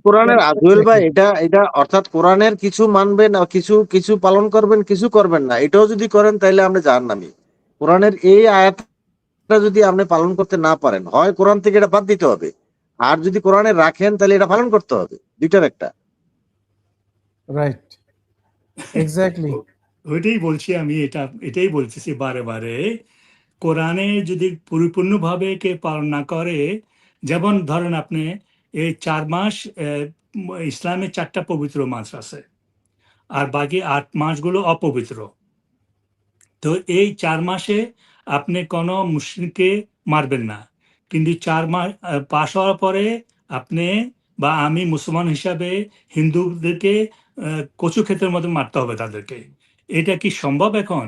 কোরআনের জুয়েল ভাই, এটা এটা অর্থাৎ কোরআনের কিছু মানবেন আর কিছু কিছু পালন করবেন, কিছু করবেন না, এটাও যদি করেন তাহলে আপনি জাহান্নামী। কোরআনের এই আয়াতটা যদি আপনি পালন করতে না পারেন, হয় কোরআন থেকে এটা বাদ দিতে হবে, আর যদি কোরআনে রাখেন তাহলে এটা পালন করতে হবে, দুইটার একটা। Right, exactly. ওইটাই বলছি আমি, এটাই বলতেছি বারে বারে, কোরআনে যদি পরিপূর্ণভাবে কে পালন না করে, যেমন ধরেন আপনি এই 4 মাস ইসলামের 4টা পবিত্র মাস আছে, আর বাকি 8 মাসগুলো অপবিত্র। তো এই 4 মাসে আপনি কোনো মুসলিমকে মারবেন না, কিন্তু 4 মাস পাশ হওয়ার পরে আপনি বা আমি মুসলমান হিসাবে হিন্দুদেরকে কচু ক্ষেতের মতো মারতে হবে তাদেরকে। এটা কি সম্ভব এখন?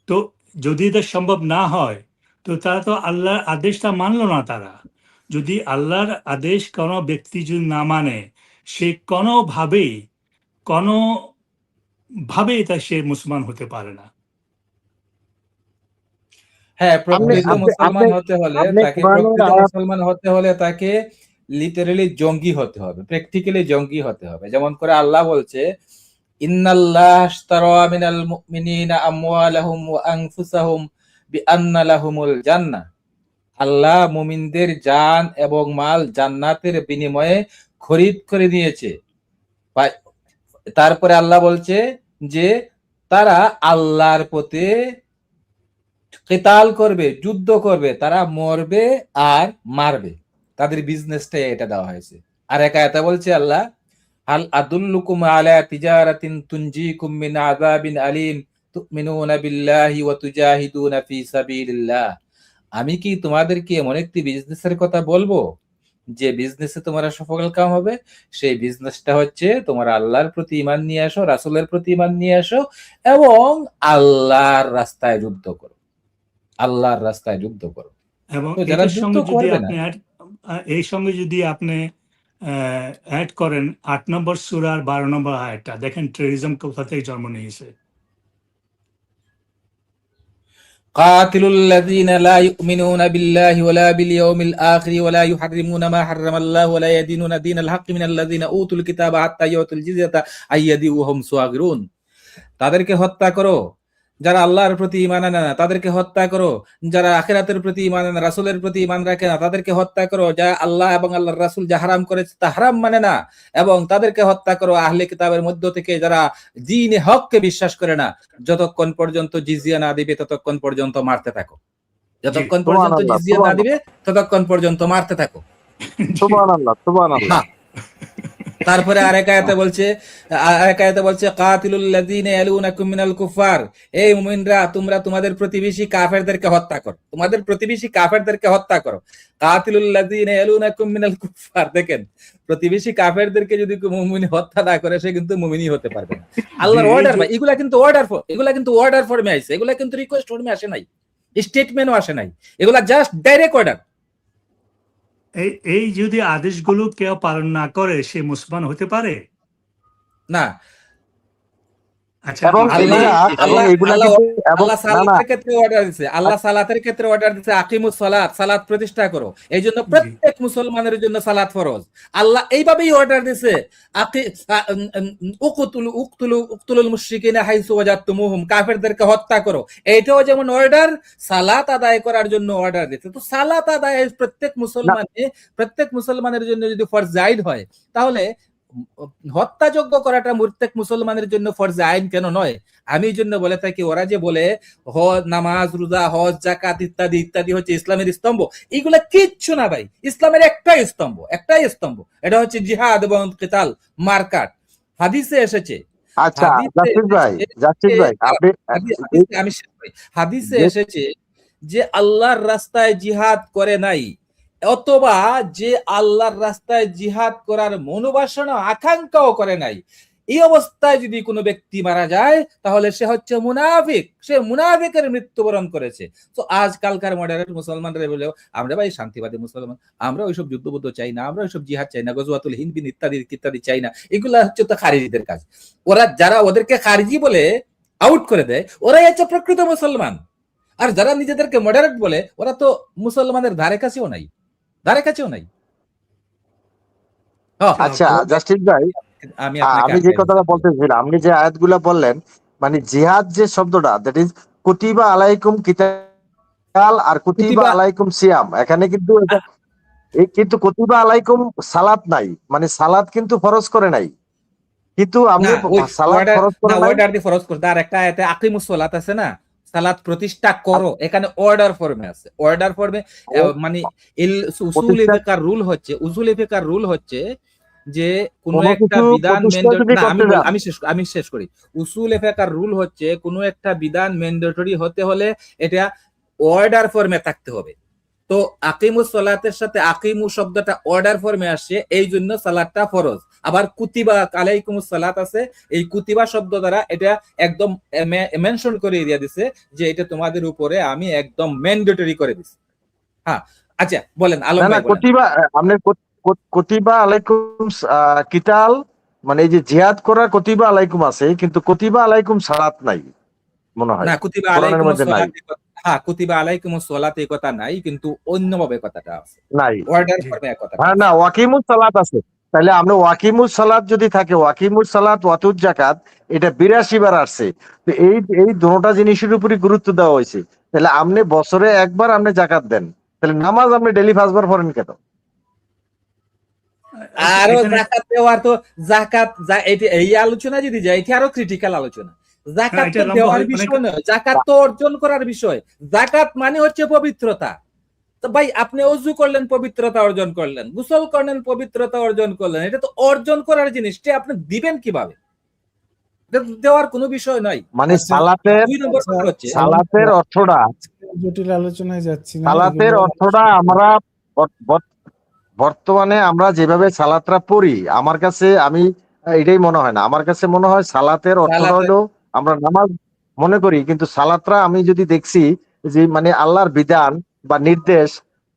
তো যদি এটা সম্ভব না হয়, তো তারা তো আল্লাহর আদেশটা মানলো না। তারা যদি আল্লাহর আদেশ কোনো ব্যক্তি যদি না মানে, সে কোনোভাবেই তা সে মুসলমান হতে পারে না। হ্যাঁ, আপনি প্রকৃত আপনি মুসলমান আপনি হতে হলে আপনি তাকে কোরআনের প্রকৃত আয়াত, মুসলমান হতে হলে তাকে লিটারেলি জঙ্গি হতে হবে, প্র্যাকটিক্যালি জঙ্গি হতে হবে। যেমন করে আল্লাহ বলছে, ইন্নাল্লাহ আশতারা মিনাল মুমিনিনা আমওয়ালাহুম ওয়া আনফুসাহুম বিআন্না লাহুমুল জান্নাহ। আল্লাহ মুমিনদের জান এবং মাল জান্নাতের বিনিময়ে খরিদ করে নিয়েছে। তারপরে আল্লাহ বলছে যে তারা আল্লাহর পথে কিতাল করবে, যুদ্ধ করবে, তারা মরবে আর মারবে, তাদের বিজনেসটা এটা দেওয়া হয়েছে। আর এক আয়াতে বলছে আল্লাহ, হাল আদুল্লুকুম আলা তিজারাতিন তুনজিকুম মিন আযাবিন আলিম তুমিনুনা বিল্লাহি ওয়া তুজাহিদুনা ফি সাবিলিল্লাহ। আমি কি তোমাদেরকে এমন একটি বিজনেসের কথা বলবো যে বিজনেসে তোমরা সফলকাম হবে? সেই বিজনেসটা হচ্ছে তোমরা আল্লাহর প্রতি ঈমান নিয়ে আসো, রাসূলের প্রতি ঈমান নিয়ে আসো এবং আল্লাহর রাস্তায় যুদ্ধ করো, আল্লাহর রাস্তায় যুদ্ধ করো। এবং তো যারা এটার যুদ্ধ সঙ্গে যদি করবে না, আপনি এই সঙ্গে যদি আপনি অ্যাড করেন 8 নম্বর সূরার 12 নম্বর আয়াতটা, দেখেন টেররিজম কোথা থেকে জন্ম নিয়েছে। কাতিলুল লাযীনা লা ইউমিনুনা বিল্লাহি ওয়ালা বিল ইয়াউমিল আখির ওয়ালা ইউহাররিমুনা মা হাররামাল্লাহু ওয়ালা ইয়াদিনুনা দীনাল হাক্কি মিনাল লাযীনা উতুল কিতাবা হাত্তা ইয়াতুল জিজিয়াতা আইয়াদি ওয়া হুম সাগিরুন। তাদেরকে হত্যা করো যারা আল্লাহর প্রতি ঈমান আনে না, তাদেরকে হত্যা করো যারা আখিরাতের প্রতি ঈমান আনে না, রাসূলের প্রতি ঈমান রাখে না, তাদেরকে হত্যা করো যা আল্লাহ এবং আল্লাহর রাসূল যা হারাম করেছে তা হারাম মানে না, এবং তাদেরকে হত্যা করো আহলে কিতাবের মধ্য থেকে যারা দ্বীনে হককে বিশ্বাস করে না। যতক্ষণ পর্যন্ত জিজিয়া না দিবে ততক্ষণ পর্যন্ত মারতে থাকো, যতক্ষণ পর্যন্ত সুবহানাল্লাহ, জিজিয়া না দিবে ততক্ষণ পর্যন্ত মারতে থাকো। সুবহানাল্লাহ, সুবহানাল্লাহ। তারপরে আরেক আয়াতে বলছে কাতিলুল লাযীনা ইয়ালুনাকুম মিনাল কুফার। এই মুমিনরা তোমরা তোমাদের প্রতিবেশী কাফেরদেরকে হত্যা করো, তোমাদের প্রতিবেশী কাফেরদেরকে হত্যা করো। কাতিলুল লাযীনা ইয়ালুনাকুম মিনাল কুফার। দেখেন, প্রতিবেশী কাফেরদেরকে যদি মুমিন হত্যা না করে সে কিন্তু মুমিনই হতে পারবে না। আল্লাহর অর্ডার ভাই, এগুলা কিন্তু অর্ডার ফর্মে আইছে, এগুলা কিন্তু রিকোয়েস্ট ফর্মে আসে নাই, স্টেটমেন্টও আসে নাই, এগুলা জাস্ট ডাইরেক্ট অর্ডার। এই যদি আদেশগুলো কেউ পালন না করে সে মুসলমান হতে পারে না। আচ্ছা, এবং আল্লাহ সালাতের ক্ষেত্রে অর্ডার দিচ্ছে আকিমুস সালাত, সালাত প্রতিষ্ঠা করো। এই জন্য প্রত্যেক মুসলমানের জন্য সালাত ফরজ। আল্লাহ এইভাবেই অর্ডার দিছে উকতুলুল মুশরিকিনা হাইসু ওয়াজাদতুমুহুম, কাফেরদেরকে হত্যা করো। এইটাও যেমন অর্ডার, সালাত আদায় করার জন্য অর্ডার দিচ্ছে। তো সালাত আদায় প্রত্যেক মুসলমানের জন্য যদি ফরজ জায়েদ হয়, তাহলে হত্যাযোগ্য করাটা প্রত্যেক মুসলমানের জন্য ফরজে আইন কেন নয়? আমি এই জন্য বলে থাকি, ওরা যে বলে নামাজ, রোজা, হজ, যাকাত ইত্যাদি ইত্যাদি হচ্ছে ইসলামের স্তম্ভ, এইগুলা কিচ্ছু না ভাই। ইসলামের একটাই স্তম্ভ, এটা হচ্ছে জিহাদ এবং কিতাল, মারকাট। হাদিসে এসেছে, আচ্ছা জাসিদ ভাই, আপনি হাদিসে এসেছে যে আল্লাহর রাস্তায় জিহাদ করে নাই, অথবা যে আল্লাহর রাস্তায় জিহাদ করার মনোবাসনা আকাঙ্ক্ষাও করে নাই, এই অবস্থায় যদি কোনো ব্যক্তি মারা যায় তাহলে সে হচ্ছে মুনাফিক, সে মুনাফিকের মৃত্যুবরণ করেছে। তো আজকালকার মডারেট মুসলমানরা বলেও আমরা ভাই শান্তিবাদী মুসলমান, আমরা ওইসব যুদ্ধবুদ্ধ চাই না, আমরা ওইসব জিহাদ চাই না, গজওয়াতুল হিন্দ বিন ইত্যাদি ইত্যাদি চাই না। এগুলা হচ্ছে তো খারিজিদের কাজ। যারা ওদেরকে খারিজি বলে আউট করে দেয়, ওরাই হচ্ছে প্রকৃত মুসলমান। আর যারা নিজেদেরকে মডারেট বলে, ওরা তো মুসলমানের ধারে কাছেও নাই। আচ্ছা জাস্টিস ভাই, আমি আপনাকে আমি যে কথাটা বলতেছিলাম, আপনি যে আয়াতগুলা বললেন, মানে জিহাদ যে শব্দটা, দ্যাট ইজ কুতিবা আলাইকুম কিতাল আর কুতিবা কুতিবা আলাইকুম সিয়াম, এখানে কিন্তু কিন্তু কুতিবা আলাইকুম সালাত নাই, মানে সালাত কিন্তু ফরজ করে নাই, কিন্তু না আপনি ওই সালাত অর্ডার, ফরজ না করে নাই। অর্ডার দিয়ে ফরজ করতে, আর একটা আয়াতে আকিমুস সালাত আছে না, সালাত প্রতিষ্ঠা করো, এখানে অর্ডার ফর্মে আছে, অর্ডার ফর্মে। মানে উসুল প্রতিষ্ঠা ফিকার রুল হচ্ছে, উসুল ফিকার রুল হচ্ছে যে কোনো কোনো একটা কিছু বিধান প্রতিষ্ঠা যদি না করতে যান, আমি শেষ করি। উসুল ফিকার রুল হচ্ছে কোনো একটা বিধান ম্যান্ডেটরি হতে হলে এটা অর্ডার ফর্মে থাকতে হবে। তো আকিমুস সালাতের সাথে আকিমু শব্দটা অর্ডার ফর্মে আসছে, এই জন্য সালাতটা ফরজ। আবার কুতিবা আলাইকুমুস সালাত আছে, এই কুতিবা শব্দ দ্বারা এটা একদম মেনশন করে দিয়ে দিছে যে এটা তোমাদের উপরে আমি একদম ম্যান্ডেটরি করে দিছি। হ্যাঁ, আচ্ছা বলেন আলম না না ভাই বলেন। কুতিবা, আপনার কুতিবা আলাইকুম কিতাল, মানে এই যে জিহাদ করার কুতিবা আলাইকুম আছে, কিন্তু কুতিবা আলাইকুম সালাত নাই মনে হয়, না কুতিবা কোরআনের আলাইকুমুস মধ্যে নাই। সালাত, হ্যাঁ কুতিবা আলাইকুমুস সালাত এই কথা নাই, কিন্তু অন্যভাবে কথাটা আছে, নাই, অর্ডার জি। ফর্মে কথাটা হ্যাঁ, আছে। না ওয়াকিমুস সালাত আছে। তাহলে আমরা ওয়াকিমুস সালাত যদি থাকে, ওয়াকিমুস সালাত ওয়াতুজ জাকাত, এটা 82 বার আসছে। তো এই এই দুটোটা জিনিসের উপরই গুরুত্ব দেওয়া হয়েছে। তাহলে আপনি বছরে একবার আপনি জাকাত দেন, তাহলে নামাজ আপনি ডেলি 5 বার পড়েন কেন? আরো এখানে জাকাত দেওয়ার তো জাকাত এই আলোচনা যদি যাই, এটা আরো ক্রিটিক্যাল আলোচনা। জাকাত এটা তো লম্বা দেওয়ার হয় অনেক। বিষয় নয়, জাকাত তো অর্জন করার বিষয়। জাকাত মানে হচ্ছে পবিত্রতা। তো ভাই আপনি অজু করলেন, পবিত্রতা অর্জন করলেন, গোসল করলেন, পবিত্রতা অর্জন করলেন, এটা তো অর্জন করার জিনিস, এটা আপনি দিবেন কিভাবে? এটা তো দেওয়ার কোনো বিষয় নয়। মানে আচ্ছা, সালাতের, 2 নম্বর কথা হচ্ছে সালাতের অর্থটা, জটিল আলোচনায় যাচ্ছি না, সালাতের এগুলো অর্থটা আমরা বর্তমানে আমরা যেভাবে সালাতটা পড়ি, আমার কাছে আমি এটাই মনে হয় না। আমার কাছে মনে হয় সালাতের অর্থটা সালাতে হলো আমরা নামাজ মনে করি, কিন্তু সালাতটা আমি যদি দেখছি যে মানে আল্লাহর বিধান বা নির্দেশ,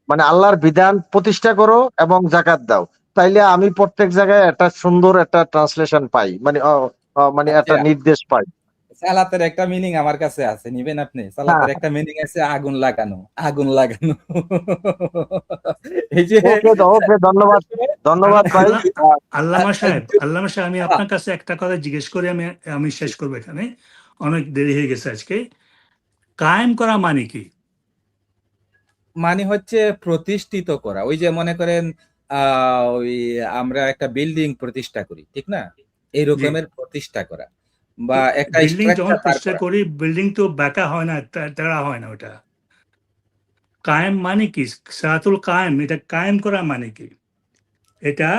মানে আল্লাহর বিধান প্রতিষ্ঠা করো এবং জাকাত দাও, তাইলে আমি প্রত্যেক জায়গায় একটা সুন্দর একটা ট্রান্সলেশন পাই, মানে মানে একটা আচ্ছা, নির্দেশ পাই। সালাতের একটা মিনিং আমার কাছে আছে, নিবেন আপনি? হ্যাঁ, সালাতের একটা মিনিং আছে আগুন লাগানো, আগুন লাগানো। এই যে ওকে, ওকে, ধন্যবাদ, ধন্যবাদ ভাই। আল্লামা সাহেব, আল্লামা সাহেব, আমি আপনার কাছে একটা কথা জিজ্ঞেস করে আমি আমি শেষ করবো, এখানে অনেক দেরি হয়ে গেছে আজকে। কায়েম করা মানে কি? মানে হচ্ছে প্রতিষ্ঠিত করা। ওই যে মনে করেন ওই আমরা একটা বিল্ডিং প্রতিষ্ঠা করি, ঠিক না? এই জি। রকমের প্রতিষ্ঠা করা তো বা একটা বিল্ডিং যখন স্ট্রাকচার দাঁড় প্রতিষ্ঠা করা। করি, বিল্ডিং তো বাঁকা হয় না, তেড়া হয় না। ওটা কায়েম মানে কি? সালাতুল কায়েম, এটা কায়েম করা মানে কি? এটা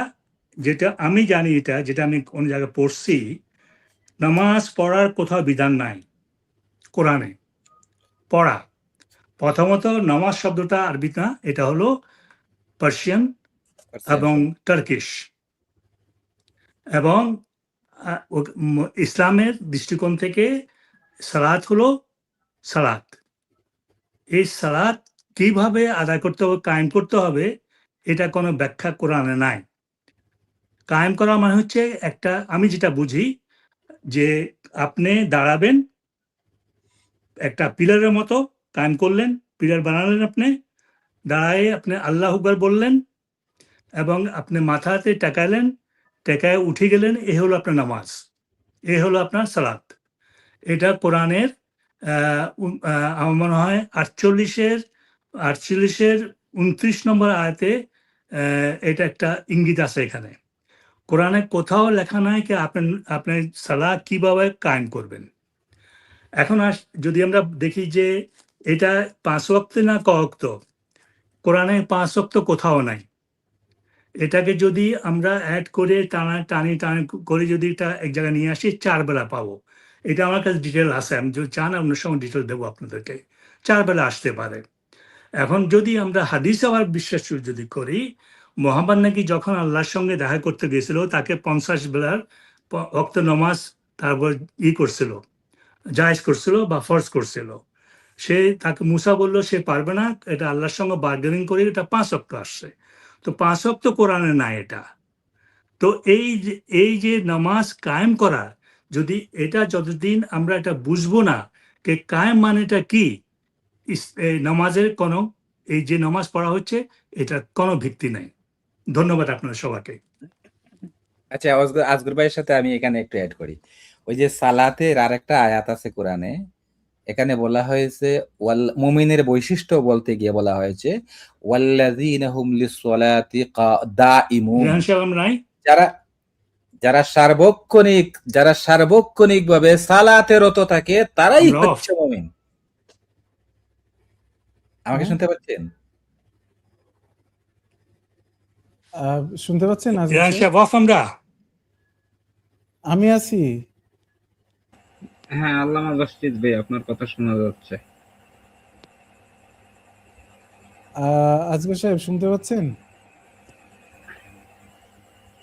যেটা আমি জানি, এটা যেটা আমি কোন জায়গায় পড়ছি, নামাজ পড়ার কোথাও বিধান নাই কোরআনে। পড়া, প্রথমত নামাজ শব্দটা আরবি না, এটা হলো পার্সিয়ান এবং টার্কিশ। এবং ইসলামের দৃষ্টিকোণ থেকে সালাত হলো সালাত। এই সালাত কিভাবে আদায় করতে হবে, কায়েম করতে হবে, এটা কোনো ব্যাখ্যা কোরআনে নাই। কায়েম করা মানে হচ্ছে একটা, আমি যেটা বুঝি, যে আপনি দাঁড়াবেন একটা পিলারের মতো, কায়েম করলেন, পিলার বানালেন, আপনি দাঁড়ায় আপনি আল্লাহু আকবার বললেন এবং আপনি মাথাতে টেকাইলেন, টেকায় উঠে গেলেন, এ হলো আপনার নামাজ, এ হলো আপনার সালাত। এটা কোরআনের আমার মনে হয় 48-29 নম্বর আয়াতে এটা একটা ইঙ্গিত আছে। এখানে কোরআনে কোথাও লেখা নাই কি আপনি সালাহ কিভাবে কায়েম করবেন। এখন যদি আমরা দেখি যে এটা 5 ওয়াক্ত না ক ওয়াক্ত, কোরআনে 5 ওয়াক্ত কোথাও নাই। এটাকে যদি আমরা অ্যাড করে টানি করে যদি এটা এক জায়গায় নিয়ে আসি, 4 বেলা পাবো। এটা আমার কাছে ডিটেল আছে, আমি যদি চান অন্য সময় ডিটেল দেবো আপনাদেরকে। 4 বেলা আসতে পারে। এখন যদি আমরা হাদিস আবার বিশ্বাস যদি করি, মোহাম্মদ নাকি যখন আল্লাহর সঙ্গে দেখা করতে গেছিল, তাকে 50 বেলার ওয়াক্ত নামাজ তারপর করছিল, জায়েজ করছিল বা ফরজ করছিল। তাকে মুসা বলল সে পারবে না, এটা আল্লাহর সঙ্গে বার্গেনিং করে এটা 5 ওয়াক্ত আসছে। তো 5 ওয়াক্ত কোরআনে নাই এটা। তো এই যে নামাজ কায়েম করা, যদি এটা যতদিন আমরা এটা বুঝবো না যে কায়েম মানেটা কি, নামাজের কোনো, এই যে নামাজ পড়া হচ্ছে, এটা কোনো ভিত্তি নেই। ধন্যবাদ আপনার সবাইকে। আচ্ছা, আজগর ভাইয়ের সাথে আমি এখানে একটু অ্যাড করি। ওই যে সালাতের আরেকটা আয়াত আছে কোরআনে, এখানে বলা হয়েছে মুমিনের বৈশিষ্ট্য বলতে গিয়ে বলা হয়েছে ওয়াল্লাযীনা হুম লিস-সালাতি দাইমুন, রেহান সাহেব আমরা নাই? যারা যারা সার্বক্ষণিক ভাবে সালাতে রত থাকে তারাই আমরা off। হচ্ছে মুমিন। আমাকে হ্যাঁ। শুনতে পাচ্ছেন? শুনতে পাচ্ছেন আজকে? রেহান সাহেব অফ আমরা? আমি আছি। হ্যাঁ, আল্লামা জাস্টিস ভাই আপনার কথা শোনা যাচ্ছে। আজকে সাহেব শুনতে পাচ্ছেন?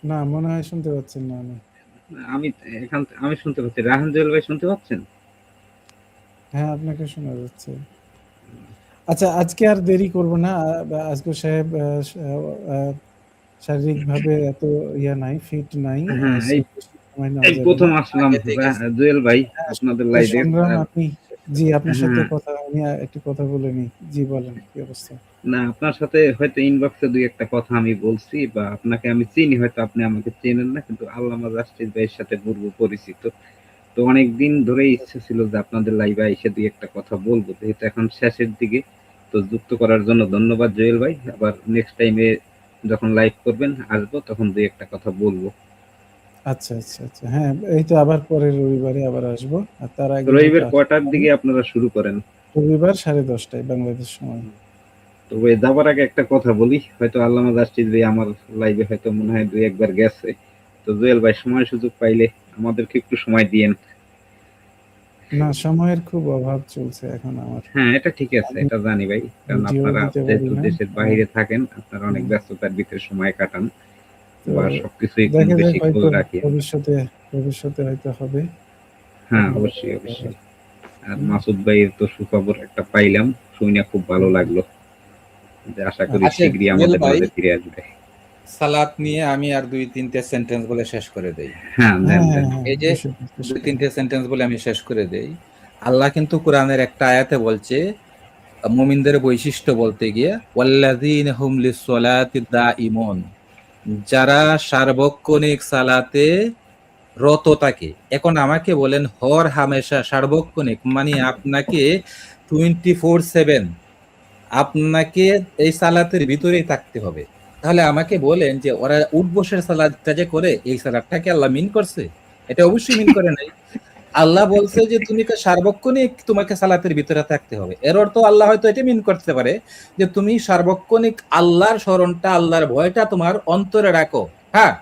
না, মনে হয় শুনতে পাচ্ছেন না। আমি আমি শুনতে পাচ্ছি। রাহান জুয়েল ভাই শুনতে পাচ্ছেন? হ্যাঁ, আপনাকে শোনা যাচ্ছে। আচ্ছা, আজকে আর দেরি করব না। আজকে সাহেব শারীরিকভাবে এত নাই, ফিট নাই। হ্যাঁ, so বেশি সময় নেওয়া এই যাবে প্রথম না। আসলাম আগে থেকে জুয়েল ভাই হ্যাঁ, আপনাদের তো লাইভে। সংগ্রাম জি, আপনার সাথে হ্যাঁ, কথা আমি একটু কথা বলে নিই। জি, বলেন কি অবস্থা? না আপনার সাথে হয়তো ইনবক্সে দুই একটা কথা আমি বলছি বা আপনাকে আমি চিনি, হয়তো আপনি আমাকে চেনেন না, কিন্তু আল্লামা জাস্টিস ভাইয়ের সাথে পূর্ব পরিচিত। তো অনেক দিন ধরেই ইচ্ছা ছিল যে আপনাদের লাইভে এসে দুই একটা কথা বলবো, যেহেতু এখন শেষের দিকে। তো যুক্ত করার জন্য ধন্যবাদ জুয়েল ভাই। আবার নেক্সট টাইমে যখন লাইভ করবেন আসবো, তখন দুই একটা কথা বলবো। আচ্ছা, আচ্ছা, আচ্ছা। হ্যাঁ, এই তো আবার পরের রবিবারে আবার আসবো। আর তার আগে রবিবার হয়তো কটার দিকে আপনারা শুরু করেন? রবিবার 10:30টায় বাংলাদেশ সময়। তবে যাবার আগে একটা কথা বলি, হয়তো আল্লামা জাস্টিস ভাই আমার লাইভে হয়তো মনে হয় দুই একবার গেছে। তো জুয়েল ভাই সময় সুযোগ পাইলে আমাদেরকে একটু সময় দিয়েন। না, সময়ের খুব অভাব চলছে এখন আমার। হ্যাঁ, এটা ঠিক আছে, আমি এটা জানি ভাই, কারণ ভিডিও আপনারা দিতে পারি যেহেতু না। দেশের বাইরে থাকেন, আপনারা অনেক হুম। ব্যস্ততার ভিতরে সময় কাটান তো বা সবকিছুই কম দেখা যাক, বেশি হয়তো খোঁজ রাখেন। ভবিষ্যতে হয়তো হবে। হ্যাঁ, তখন অবশ্যই দেখা অবশ্যই। যাবে। আর হুম। মাসুদ ভাইয়ের তো সুখবর একটা পাইলাম, শুনে খুব ভালো লাগলো, যে আশা করি আচ্ছা, শীঘ্রই জুয়েল আমাদের ভাই, মাঝে ফিরে আসবে। সালাত নিয়ে আমি আর 2-3টে সেন্টেন্স বলে শেষ করে দেই। হ্যাঁ, হ্যাঁ, দেন হ্যাঁ, দেন। হ্যাঁ, এই যে বিষয়টা শেষ করুন। 2-3টে সেন্টেন্স বলে আমি শেষ করে দেই। আল্লাহ কিন্তু কোরআনের একটা আয়াতে বলছে মুমিনদের বৈশিষ্ট্য বলতে গিয়ে ওয়াল্লাযীনা হুম লিস-সালাতি দাইমুন, যারা সার্বক্ষণিক সালাতে রত থাকে। এখন আমাকে বলেন হর হামেশা সার্বক্ষণিক মানে আপনাকে 24/7 আপনাকে এই সালাতের ভিতরেই থাকতে হবে। তাহলে আমাকে বলেন যে ওরা উঠ বসের সালাদটা যে করে, এই সালাদটাকে আল্লাহ মিন করছে? এটা অবশ্যই মিন করে নাই। আল্লাহ বলছে যে তুমি সার্বক্ষণিক তোমাকে সালাতের ভিতরে থাকতে হবে। এর অর্থ আল্লাহ হয়তো এটা মিন করতে পারে যে তুমি সার্বক্ষণিক আল্লাহর স্মরণটা, আল্লাহর ভয়টা তোমার অন্তরে রাখো। হ্যাঁ,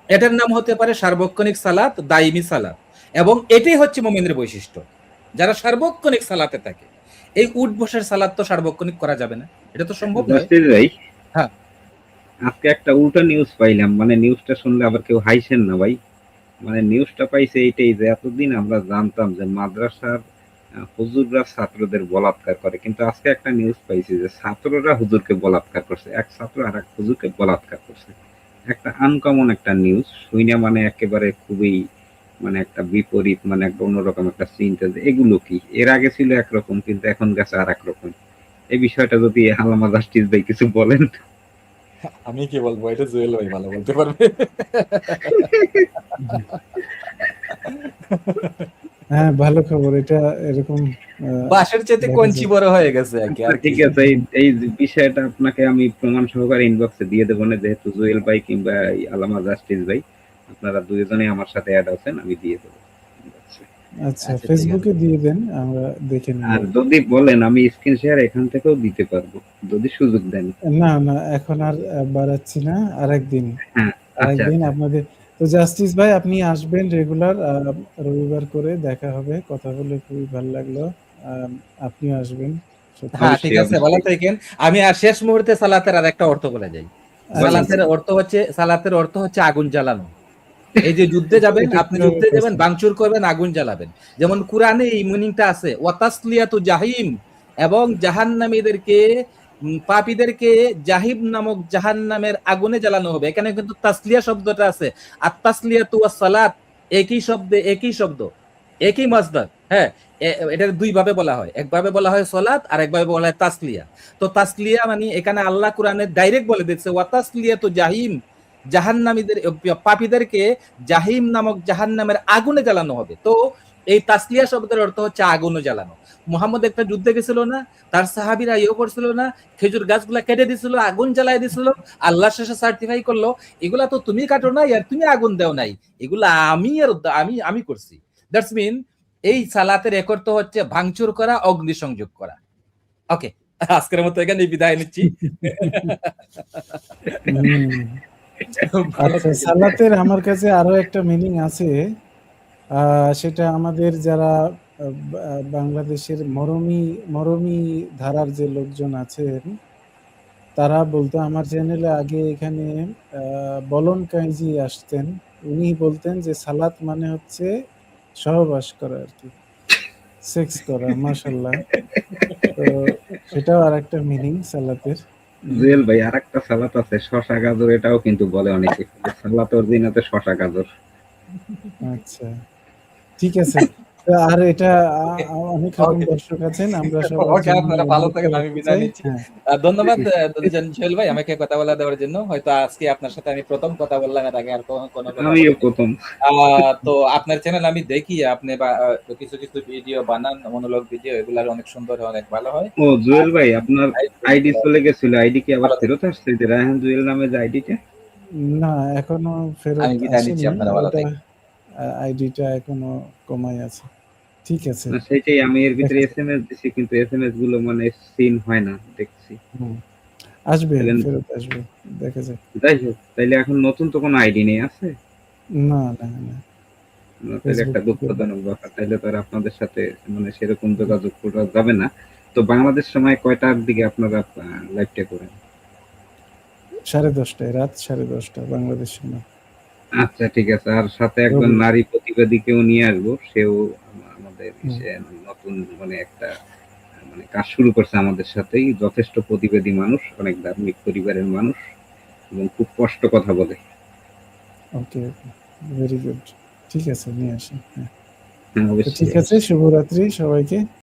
এটার নাম হতে পারে সার্বক্ষণিক সালাত, দাইমি সালাত। এবং এটাই হচ্ছে মুমিনের বৈশিষ্ট্য, যারা সার্বক্ষণিক সালাতে থাকে। এই উঠ বসের সালাত তো সার্বক্ষণিক করা যাবে না, এটা তো সম্ভব নয়। জাস্টিস ভাই, হ্যাঁ, আজকে একটা উল্টা নিউজ পাইলাম, মানে নিউজটা শুনলে আবার কেউ হাইছেন না ভাই। মানে নিউজটা পাইছে এইটাই যে এতদিন আমরা জানতাম যে মাদ্রাসার হুজুররা ছাত্রদের বলাৎকার করে, কিন্তু আজকে একটা নিউজ পাইছি যে ছাত্ররা হুজুরকে বলাৎকার করছে, এক ছাত্র আর এক হুজুরকে বলাৎকার করছে। একটা আনকমন একটা নিউজ শুইনা, মানে একেবারে খুবই, মানে একটা বিপরীত, মানে একটা অন্যরকম একটা চিন্তা যে এগুলো কি, এর আগে ছিল একরকম কিন্তু এখন গেছে আর একরকম। এই বিষয়টা যদি আল্লামা জাস্টিস ভাই কিছু বলেন। আমি কি বলবো, এটা জুয়েল ভাই ভালো বলতে পারবে। হ্যাঁ, ভালো খবর এটা। এরকম বাঁশের চেতে দেখা কঞ্চি যায়। বড় হয়ে গেছে আর কি। আচ্ছা, ঠিক আছে, এই বিষয়টা আপনাকে আমি প্রমাণ সহকারে ইনবক্সে দিয়ে দেবো না, যেহেতু জুয়েল ভাই কিংবা এই আল্লামা জাস্টিস ভাই আপনারা দুইজনেই আমার সাথে অ্যাড আছেন, আমি দিয়ে দেবো inbox এ। আচ্ছা, আচ্ছা, ঠিক ফেসবুকে আছে। দিয়ে দেন, আমরা দেখে নিব। আর যদি বলেন আমি স্ক্রিন শেয়ার এখান থেকেও দিতে পারবো, যদি সুযোগ দেন। না, না, এখন আর বাড়াচ্ছি না। আরেকদিন হ্যাঁ, আচ্ছা আচ্ছা। আপনাদের। তো জাস্টিস ভাই, আপনি আসবেন রেগুলার, রবিবার করে দেখা হবে, কথা বলে খুবই ভালো লাগলো। আপনিও আসবেন, সত্যি। হ্যাঁ, ঠিক অবশ্যই আছে, ভালো অবশ্যই। থাকেন। আমি আর শেষ মুহূর্তে সালাতের আর একটা অর্থ বলে যাই। আচ্ছা, বলেন। সালাতের অর্থ হচ্ছে আগুন জ্বালানো। এই যে যুদ্ধে যাবেন, এটা আপনি কিভাবে যুদ্ধে যাবেন, পাইছেন? ভাঙচুর করবেন, আগুন জ্বালাবেন। যেমন কোরআনে এই মিনিংটা আছে, ওয়াতাসলিয়াতু জাহিম, এবং জাহান্নামীদেরকে, পাপীদেরকে জাহিম নামক জাহান্নামের আগুনে জ্বালানো হবে। এখানে কিন্তু তাসলিয়া শব্দটা আছে। আর তাসলিয়াতু ওয়াস সালাত একই শব্দে, একই শব্দ, একই মাসদার। হ্যাঁ, এটা দুই ভাবে বলা হয়, একভাবে বলা হয় সালাত আর একভাবে বলা হয় তাসলিয়া। তো তাসলিয়া মানে এখানে আল্লাহ কোরআনে ডাইরেক্ট বলে দিচ্ছে ওয়াতাসলিয়াতু জাহিম, জাহান্নামীদের পাপীদেরকে জাহিম নামক জাহান্নামের আগুনে জ্বালানো হবে। তো এই তাসলিয়া শব্দের অর্থ হচ্ছে আগুনে জ্বালানো। মুহাম্মদ একটা যুদ্ধে গেছিল না, তার সাহাবীরা করছিল না, খেজুর গাছগুলা কেটে দিছিল, আগুন জ্বালায় দিছিল, আল্লাহ শেষে সার্টিফাই করলো এগুলা তো তুমি কাটো নাই আর তুমি আগুন দেও নাই, এগুলা আমি করছি। দ্যাটস মিন এই সালাতের এক অর্থ হচ্ছে ভাঙচুর করা, অগ্নিসংযোগ করা। ওকে, আজকের মতো এখানে বিদায় নিচ্ছি। আচ্ছা, সালাতের আমার কাছে আরো একটা মিনিং আছে, সেটা আমাদের যারা বাংলাদেশের মরমী ধারার যে লোকজন আছেন তারা বলতো, আমার চ্যানেলে আগে এখানে বলন কাইজি আসতেন, উনি বলতেন যে সালাত মানে হচ্ছে সহবাস করা আর কি, সেক্স করা। মাশাআল্লাহ, তো সেটাও আর একটা মিনিং সালাতের। জুয়েল ভাই, আর একটা সালাত আছে শশা গাজর, এটাও কিন্তু বলে অনেকে, সালাত অরিজিনাতে শশা গাজর। আচ্ছা, ঠিক আছে। আর এটা অনেক রকম দর্শক আছেন, আমরা ওকে, আপনারা ভালো থাকেন, আমি বিদায় নিচ্ছি। ধন্যবাদ জুয়েল ভাই আমাকে কথা বলা দেওয়ার জন্য। হয়তো আজকে আপনার সাথে আমি প্রথম কথা বললাম, এর আগে আর কোনো আমিও প্রথম। তো আপনার চ্যানেল আমি দেখি, আপনি কিছু কিছু ভিডিও বানান, মনোলগ ভিডিও, এগুলার অনেক সুন্দর, অনেক ভালো হয়। ও জুয়েল ভাই, আপনার আইডি চলে গেছিল, আইডি কি আবার ফেরত আসছে, যে রায়হান জুয়েল নামে যে আইডিটা? না, এখনো ফেরত আমি বিদায় নিচ্ছি, আসেনি, আপনারা ভালো ওটা থাকেন। আইডিটা এখনো কমাই আছে। ঠিক আছে, না সেটাই, আমি এর ভিতরে এসএমএস দিছি, কিন্তু এসএমএস গুলো মানে সিন হয় না দেখছি। আসবে, তাহলে- ফেরত আসবে, দেখা যাক। যাই হোক, তাইলে এখন নতুন তো কোনো আইডি নেই আছে? না না না, না, তাহলে একটা দুঃখজনক ব্যাপার, তাইলে তো আর আপনাদের সাথে মানে সেরকম যোগাযোগ করা যাবে না। তো বাংলাদেশ সময় কয়টার দিকে আপনারা লাইভটা করেন? 10:30, রাত 10:30 বাংলাদেশ সময়। আচ্ছা ঠিক আছে, আর সাথে একজন নারী প্রতিবাদীকেও নিয়ে আসবো, সেও আমাদের নতুন মানে একটা মানে কাজ শুরু করছে আমাদের সাথেই, যথেষ্ট প্রতিবাদী মানুষ, অনেক ধার্মিক পরিবারের মানুষ এবং খুব কষ্ট কথা বলে। ওকে, ভেরি গুড, ঠিক আছে, নিয়ে আসি। হ্যাঁ তো অবশ্যই। ঠিক আছে, শুভরাত্রি সবাইকে।